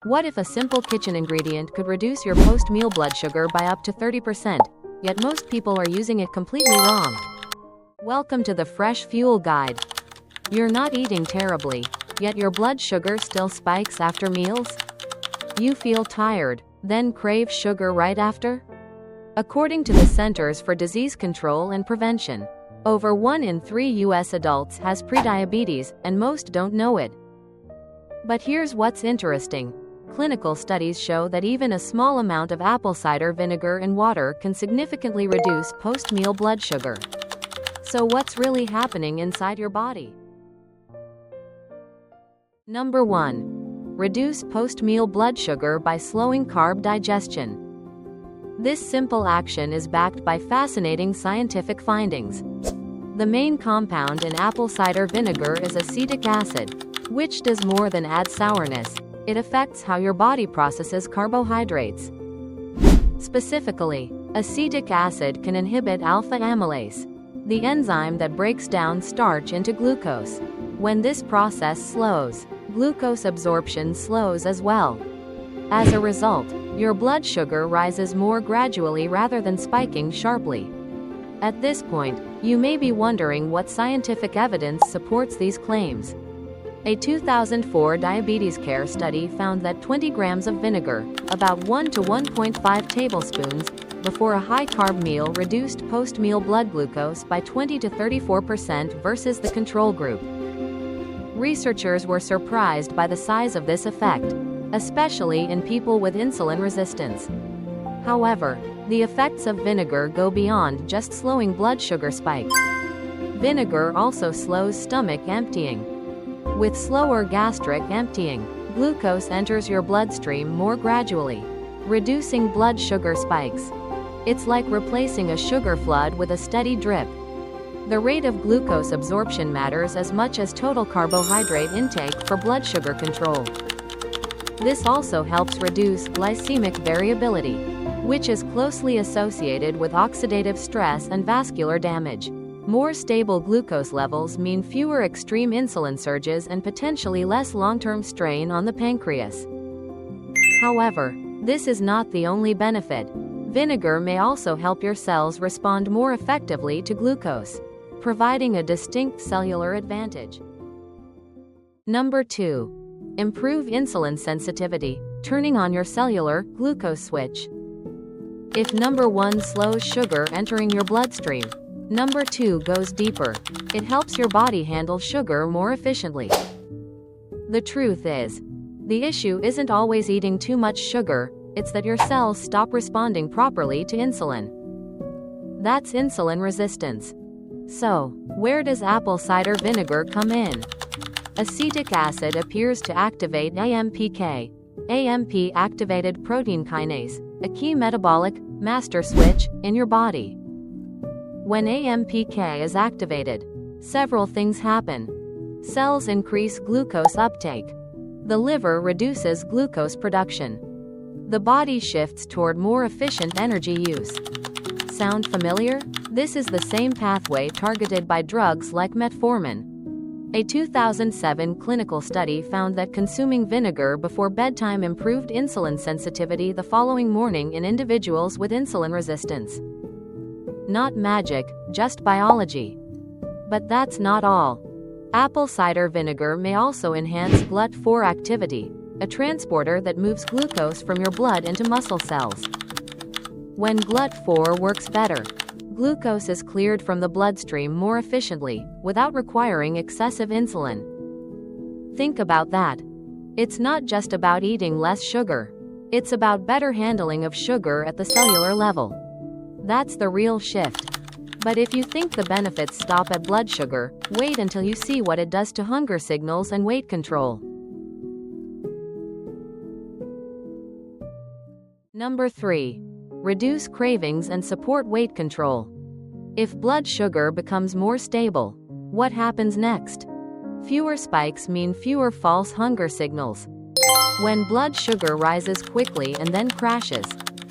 What if a simple kitchen ingredient could reduce your post-meal blood sugar by up to 30%, yet most people are using it completely wrong? Welcome to the FreshFuel Guide. You're not eating terribly, yet your blood sugar still spikes after meals? You feel tired, then crave sugar right after? According to the Centers for Disease Control and Prevention, over 1 in 3 U.S. adults has prediabetes, and most don't know it. But here's what's interesting. Clinical studies show that even a small amount of apple cider vinegar in water can significantly reduce post-meal blood sugar. So what's really happening inside your body? Number 1. Reduce post-meal blood sugar by slowing carb digestion. This simple action is backed by fascinating scientific findings. The main compound in apple cider vinegar is acetic acid, which does more than add sourness. It affects how your body processes carbohydrates. Specifically, acetic acid can inhibit alpha amylase, the enzyme that breaks down starch into glucose. When this process slows, glucose absorption slows as well. As a result, your blood sugar rises more gradually rather than spiking sharply. At this point, you may be wondering what scientific evidence supports these claims. A 2004 diabetes care study found that 20 grams of vinegar, about 1 to 1.5 tablespoons, before a high-carb meal reduced post-meal blood glucose by 20 to 34% versus the control group. Researchers were surprised by the size of this effect, especially in people with insulin resistance. However, the effects of vinegar go beyond just slowing blood sugar spikes. Vinegar also slows stomach emptying. With slower gastric emptying, glucose enters your bloodstream more gradually, reducing blood sugar spikes. It's like replacing a sugar flood with a steady drip. The rate of glucose absorption matters as much as total carbohydrate intake for blood sugar control. This also helps reduce glycemic variability, which is closely associated with oxidative stress and vascular damage. More stable glucose levels mean fewer extreme insulin surges and potentially less long-term strain on the pancreas. However, this is not the only benefit. Vinegar may also help your cells respond more effectively to glucose, providing a distinct cellular advantage. Number 2. Improve insulin sensitivity, turning on your cellular glucose switch. If number 1 slows sugar entering your bloodstream, number 2 goes deeper. It helps your body handle sugar more efficiently. The truth is, the issue isn't always eating too much sugar, it's that your cells stop responding properly to insulin. That's insulin resistance. So, where does apple cider vinegar come in? Acetic acid appears to activate AMPK, AMP-activated protein kinase, a key metabolic master switch in your body. When AMPK is activated, several things happen. Cells increase glucose uptake. The liver reduces glucose production. The body shifts toward more efficient energy use. Sound familiar? This is the same pathway targeted by drugs like metformin. A 2007 clinical study found that consuming vinegar before bedtime improved insulin sensitivity the following morning in individuals with insulin resistance. Not magic, just biology. But that's not all. Apple cider vinegar may also enhance GLUT4 activity, a transporter that moves glucose from your blood into muscle cells. When GLUT4 works better, glucose is cleared from the bloodstream more efficiently, without requiring excessive insulin. Think about that. It's not just about eating less sugar. It's about better handling of sugar at the cellular level. That's the real shift. But if you think the benefits stop at blood sugar, wait until you see what it does to hunger signals and weight control. Number 3. Reduce cravings and support weight control. If blood sugar becomes more stable, what happens next? Fewer spikes mean fewer false hunger signals. When blood sugar rises quickly and then crashes,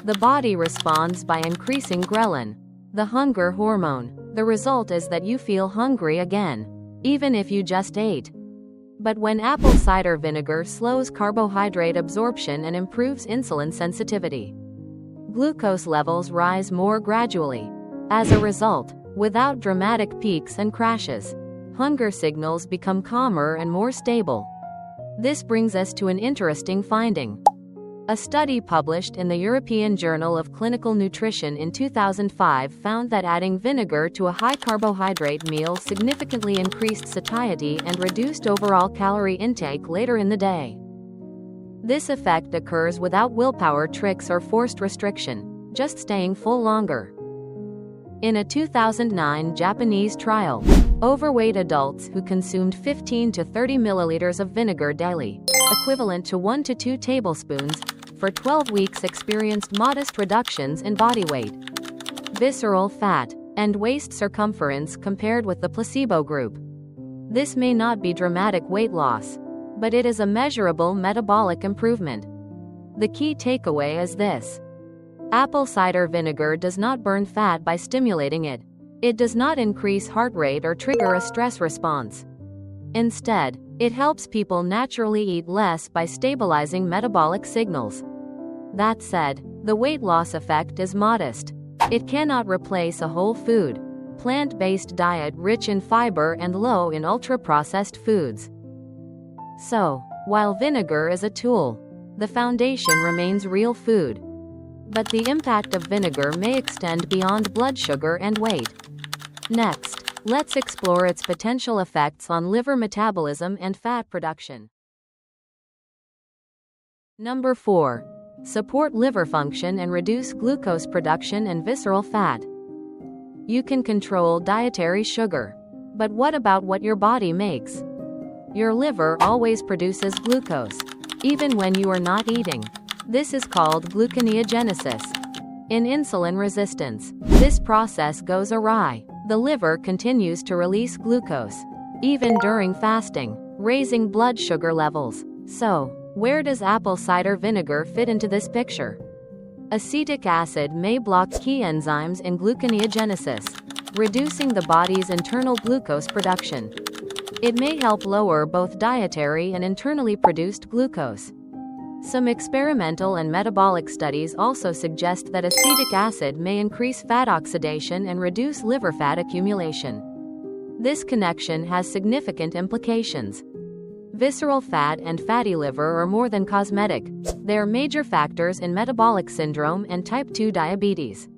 the body responds by increasing ghrelin, the hunger hormone. The result is that you feel hungry again, even if you just ate. But when apple cider vinegar slows carbohydrate absorption and improves insulin sensitivity, glucose levels rise more gradually. As a result, without dramatic peaks and crashes, hunger signals become calmer and more stable. This brings us to an interesting finding. A study published in the European Journal of Clinical Nutrition in 2005 found that adding vinegar to a high-carbohydrate meal significantly increased satiety and reduced overall calorie intake later in the day. This effect occurs without willpower tricks or forced restriction, just staying full longer. In a 2009 Japanese trial, overweight adults who consumed 15 to 30 milliliters of vinegar daily, equivalent to 1 to 2 tablespoons, for 12 weeks experienced modest reductions in body weight, visceral fat, and waist circumference compared with the placebo group. This may not be dramatic weight loss, but it is a measurable metabolic improvement. The key takeaway is this: apple cider vinegar does not burn fat by stimulating it. It does not increase heart rate or trigger a stress response. Instead, it helps people naturally eat less by stabilizing metabolic signals. That said, the weight loss effect is modest. It cannot replace a whole food, plant-based diet rich in fiber and low in ultra-processed foods. So, while vinegar is a tool, the foundation remains real food. But the impact of vinegar may extend beyond blood sugar and weight. Next, let's explore its potential effects on liver metabolism and fat production. Number 4. Support liver function and reduce glucose production and visceral fat. You can control dietary sugar. But what about what your body makes? Your liver always produces glucose, even when you are not eating. This is called gluconeogenesis. In insulin resistance, this process goes awry. The liver continues to release glucose, even during fasting, raising blood sugar levels. So, where does apple cider vinegar fit into this picture? Acetic acid may block key enzymes in gluconeogenesis, reducing the body's internal glucose production. It may help lower both dietary and internally produced glucose. Some experimental and metabolic studies also suggest that acetic acid may increase fat oxidation and reduce liver fat accumulation. This connection has significant implications. Visceral fat and fatty liver are more than cosmetic. They are major factors in metabolic syndrome and type 2 diabetes.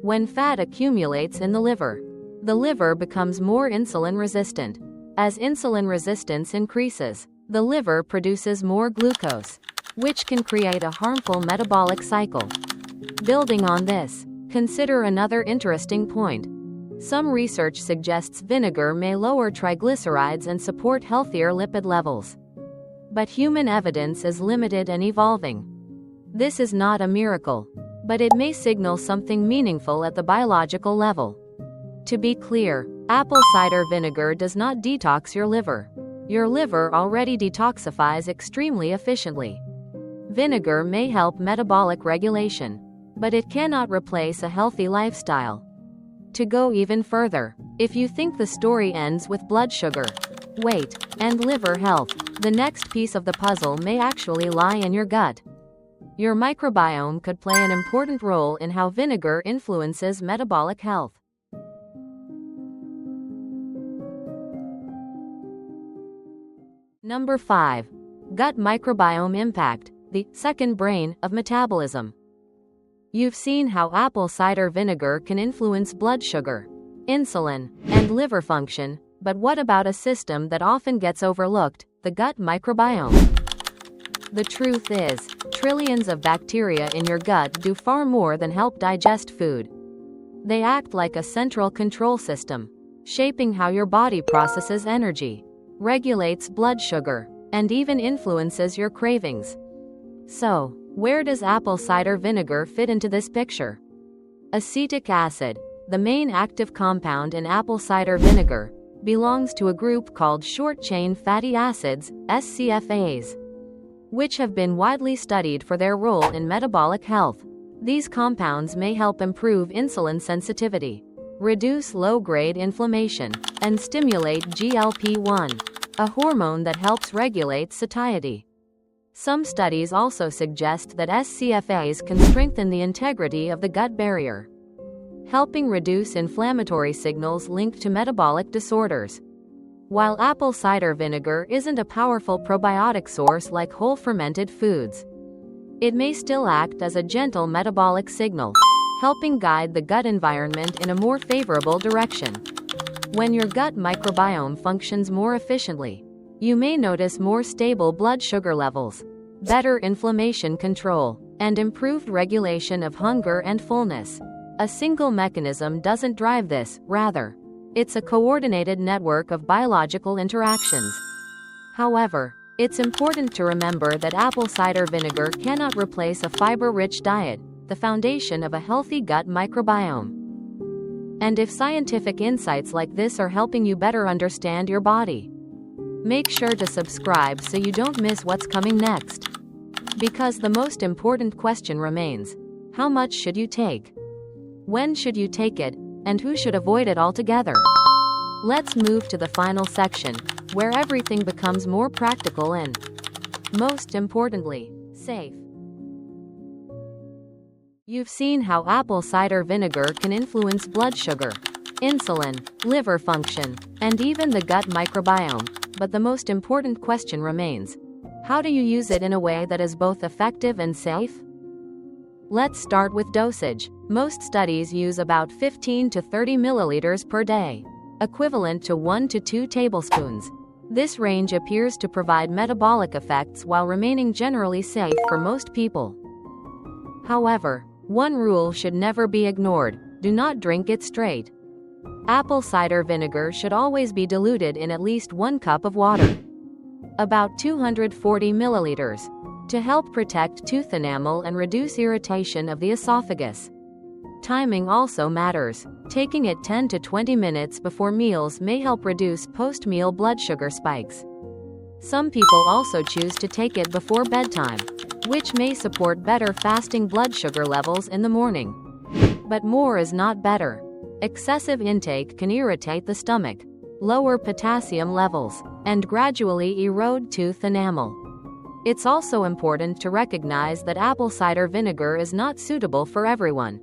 When fat accumulates in the liver becomes more insulin resistant. As insulin resistance increases, the liver produces more glucose, which can create a harmful metabolic cycle. Building on this, consider another interesting point. Some research suggests vinegar may lower triglycerides and support healthier lipid levels. But human evidence is limited and evolving. This is not a miracle, but it may signal something meaningful at the biological level. To be clear, apple cider vinegar does not detox your liver. Your liver already detoxifies extremely efficiently. Vinegar may help metabolic regulation, but it cannot replace a healthy lifestyle. To go even further, if you think the story ends with blood sugar, weight, and liver health, the next piece of the puzzle may actually lie in your gut. Your microbiome could play an important role in how vinegar influences metabolic health. Number 5. Gut microbiome impact, the second brain of metabolism. You've seen how apple cider vinegar can influence blood sugar, insulin, and liver function, but what about a system that often gets overlooked, the gut microbiome? The truth is, trillions of bacteria in your gut do far more than help digest food. They act like a central control system, shaping how your body processes energy, regulates blood sugar, and even influences your cravings. So, where does apple cider vinegar fit into this picture? Acetic acid, the main active compound in apple cider vinegar, belongs to a group called short-chain fatty acids, SCFAs, which have been widely studied for their role in metabolic health. These compounds may help improve insulin sensitivity, reduce low-grade inflammation, and stimulate GLP-1. a hormone that helps regulate satiety. Some studies also suggest that SCFAs can strengthen the integrity of the gut barrier, helping reduce inflammatory signals linked to metabolic disorders. While apple cider vinegar isn't a powerful probiotic source like whole fermented foods, it may still act as a gentle metabolic signal, helping guide the gut environment in a more favorable direction. When your gut microbiome functions more efficiently, you may notice more stable blood sugar levels, better inflammation control, and improved regulation of hunger and fullness. A single mechanism doesn't drive this, rather, it's a coordinated network of biological interactions. However, it's important to remember that apple cider vinegar cannot replace a fiber-rich diet, the foundation of a healthy gut microbiome. And if scientific insights like this are helping you better understand your body, make sure to subscribe so you don't miss what's coming next. Because the most important question remains: how much should you take? When should you take it? And who should avoid it altogether? Let's move to the final section, where everything becomes more practical and, most importantly, safe. You've seen how apple cider vinegar can influence blood sugar, insulin, liver function, and even the gut microbiome, but the most important question remains: how do you use it in a way that is both effective and safe? Let's start with dosage. Most studies use about 15 to 30 milliliters per day, equivalent to 1 to 2 tablespoons. This range appears to provide metabolic effects while remaining generally safe for most people. However, one rule should never be ignored: do not drink it straight. Apple cider vinegar should always be diluted in at least 1 cup of water, about 240 milliliters, to help protect tooth enamel and reduce irritation of the esophagus. Timing also matters. Taking it 10 to 20 minutes before meals may help reduce post-meal blood sugar spikes. Some people also choose to take it before bedtime, which may support better fasting blood sugar levels in the morning. But more is not better. Excessive intake can irritate the stomach, lower potassium levels, and gradually erode tooth enamel. It's also important to recognize that apple cider vinegar is not suitable for everyone.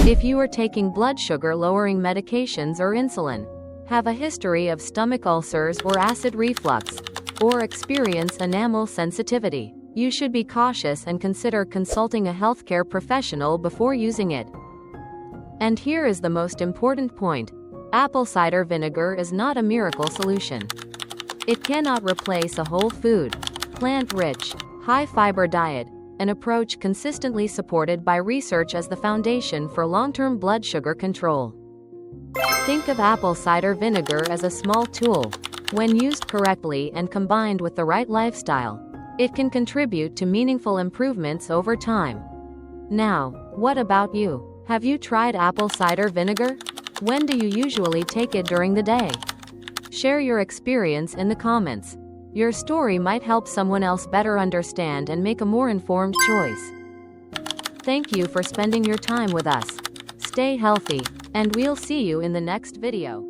If you are taking blood sugar-lowering medications or insulin, have a history of stomach ulcers or acid reflux, or experience enamel sensitivity, you should be cautious and consider consulting a healthcare professional before using it. And here is the most important point: apple cider vinegar is not a miracle solution. It cannot replace a whole food, plant-rich, high-fiber diet, an approach consistently supported by research as the foundation for long-term blood sugar control. Think of apple cider vinegar as a small tool. When used correctly and combined with the right lifestyle, it can contribute to meaningful improvements over time. Now, what about you? Have you tried apple cider vinegar? When do you usually take it during the day? Share your experience in the comments. Your story might help someone else better understand and make a more informed choice. Thank you for spending your time with us. Stay healthy, and we'll see you in the next video.